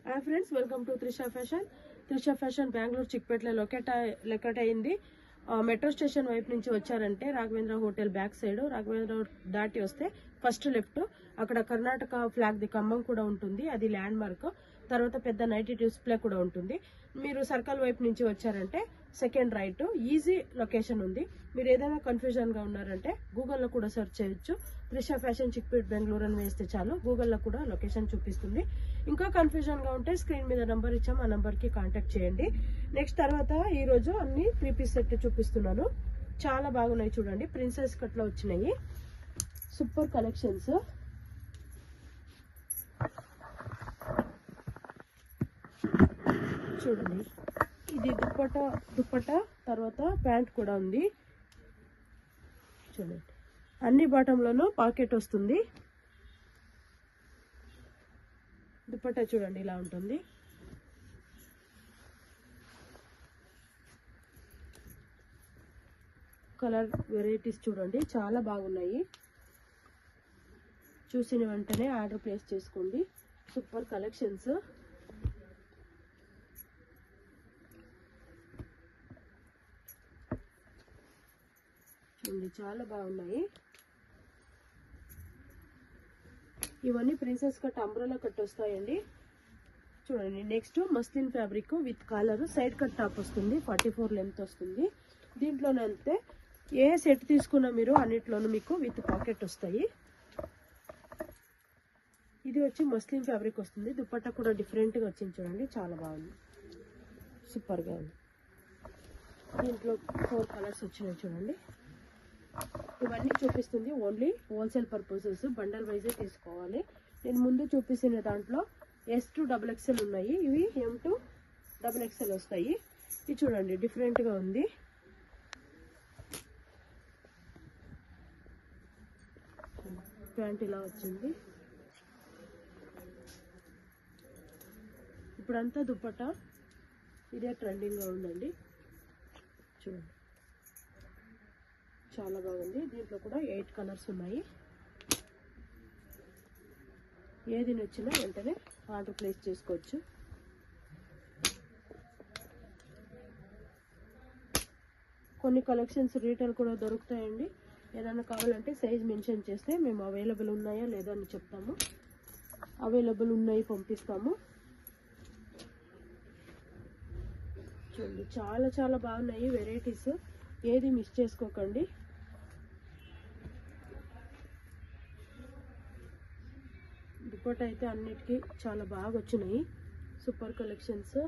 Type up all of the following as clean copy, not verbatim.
Hi friends, welcome to Trisha fashion. Trisha fashion Bengaluru చిక్పేటలో locate అయింది. Metro station వైపు నుంచి వచ్చారంటే Raghavendra hotel back side Raghavendra దాటి వస్తే ఫస్ట్ లెఫ్ట్, అక్కడ కర్ణాటక ఫ్లాగ్ ది కంబం కూడా ఉంటుంది, అది ల్యాండ్ మార్క్. తర్వాత పెద్ద నైట్ డిస్ప్లే కూడా ఉంటుంది. మీరు సర్కిల్ వైపు నుంచి వచ్చారంటే సెకండ్ రైట్, ఈజీ లొకేషన్ ఉంది. మీరు ఏదైనా కన్ఫ్యూజన్గా ఉన్నారంటే గూగుల్లో కూడా సెర్చ్ చేయొచ్చు. త్రిషా ఫ్యాషన్ చిక్పేట్ బెంగళూరు అని వేస్తే చాలు, గూగుల్లో కూడా లొకేషన్ చూపిస్తుంది. ఇంకా కన్ఫ్యూజన్గా ఉంటే స్క్రీన్ మీద నెంబర్ ఇచ్చాం, ఆ నెంబర్కి కాంటాక్ట్ చేయండి. నెక్స్ట్ తర్వాత ఈరోజు అన్ని 3 పీస్ సెట్ చూపిస్తున్నాను. చాలా బాగున్నాయి చూడండి, ప్రిన్సెస్ కట్లో వచ్చినాయి, సూపర్ కలెక్షన్స్. చూడండి, ఇది దుప్పటా తర్వాత ప్యాంట్ కూడా ఉంది. చూడండి, అన్ని బాటంలోనూ పాకెట్ వస్తుంది. దుప్పటా చూడండి ఇలా ఉంటుంది. కలర్ వెరైటీస్ చూడండి, చాలా బాగున్నాయి. చూసిన వెంటనే ఆర్డర్ ప్లేస్ చేసుకోండి. Super collections. చూడండి, చాలా బాగున్నాయి. ఇవన్నీ ప్రిన్సెస్ కట్, అంబ్రెలా కట్ వస్తాయండి. చూడండి, next muslin fabric with collar, side cut top వస్తుంది, 44 లెంత్ వస్తుంది. దీంట్లోనంతే ఏ సెట్ తీసుకున్నా మీరు అన్నిట్లోనూ మీకు విత్ పాకెట్ వస్తాయి. ఇది వచ్చి మస్లిన్ ఫ్యాబ్రిక్ వస్తుంది. దుపట్టా కూడా డిఫరెంట్గా వచ్చింది చూడండి, చాలా బాగుంది, సూపర్గా ఉంది. దీంట్లో 4 కలర్స్ వచ్చినాయి చూడండి. ఇవన్నీ చూపిస్తుంది only wholesale purposes, bundle yj తీసుకోవాలి. నేను ముందు చూపిస్తున్న దాంట్లో S to XXL ఉన్నాయి, ఇవి M to XXL వస్తాయి. ఇది చూడండి, డిఫరెంట్గా ఉంది. ప్యాంట్ ఇలా వచ్చింది. ఇప్పుడంతా దుపట్టా ఇదే ట్రెండింగ్గా ఉందండి. చూడండి, చాలా బాగుంది. దీంట్లో కూడా 8 కలర్స్ ఉన్నాయి. ఏది నచ్చినా వెంటనే ఆర్డర్ ప్లేస్ చేసుకోవచ్చు. కొన్ని కలెక్షన్స్ రీటైల్ కూడా దొరుకుతాయండి. ఏదైనా కావాలంటే సైజ్ మెన్షన్ చేస్తే మేము అవైలబుల్ ఉన్నాయా లేదా అని చెప్తాము. అవైలబుల్ ఉన్నాయి, పంపిస్తాము. చూడండి, చాలా చాలా బాగున్నాయి వెరైటీస్, ఏది మిస్ చేసుకోకండి. దుపట్టా అయితే అన్నిటికీ చాలా బాగా వచ్చినాయి, సూపర్ కలెక్షన్స్.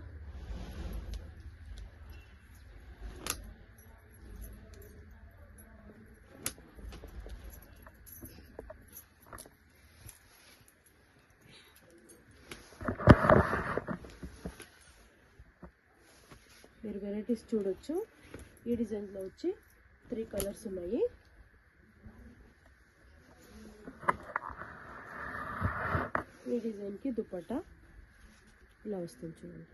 మీరు వెరైటీస్ చూడొచ్చు. ఈ డిజైన్లో వచ్చి 3 కలర్స్ ఉన్నాయి. ఈ డిజైన్కి దుపట్టా ఇలా వస్తుంది చూడండి.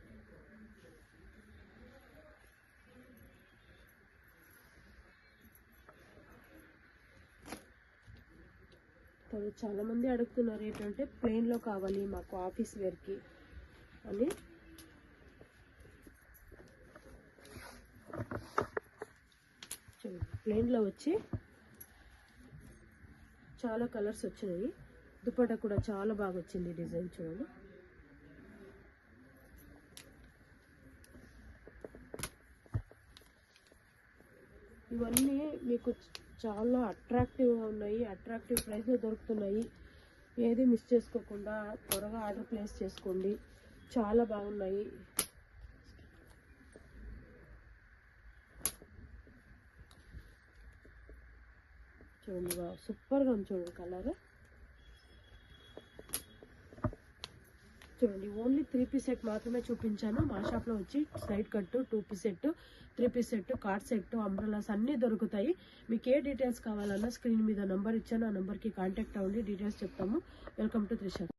చాలామంది అడుగుతున్నారు ఏంటంటే ప్లెయిన్లో కావాలి మాకు ఆఫీస్ వేర్కి అని. ప్లెయిన్లో వచ్చి చాలా కలర్స్ వచ్చినాయి. దుపట్టా కూడా చాలా బాగా వచ్చింది డిజైన్ చూడండి. ఇవన్నీ మీకు చాలా అట్రాక్టివ్గా ఉన్నాయి, అట్రాక్టివ్ ప్రైస్లో దొరుకుతున్నాయి. ఏది మిస్ చేసుకోకుండా త్వరగా ఆర్డర్ ప్లేస్ చేసుకోండి, చాలా బాగున్నాయి. చూడండి, సూపర్గా ఉంది చూడండి కలర్. చూడండి, ఓన్లీ 3 పీస్ సెట్ మాత్రమే చూపించాను. మా షాప్లో వచ్చి side cut, 2 piece set, 3 piece set, card set, umbrellas అన్నీ దొరుకుతాయి. మీకు ఏ డీటెయిల్స్ కావాలన్నా స్క్రీన్ మీద నెంబర్ ఇచ్చాను, ఆ నెంబర్కి కాంటాక్ట్ అవ్వండి, డీటెయిల్స్ చెప్తాము. Welcome to Trisha.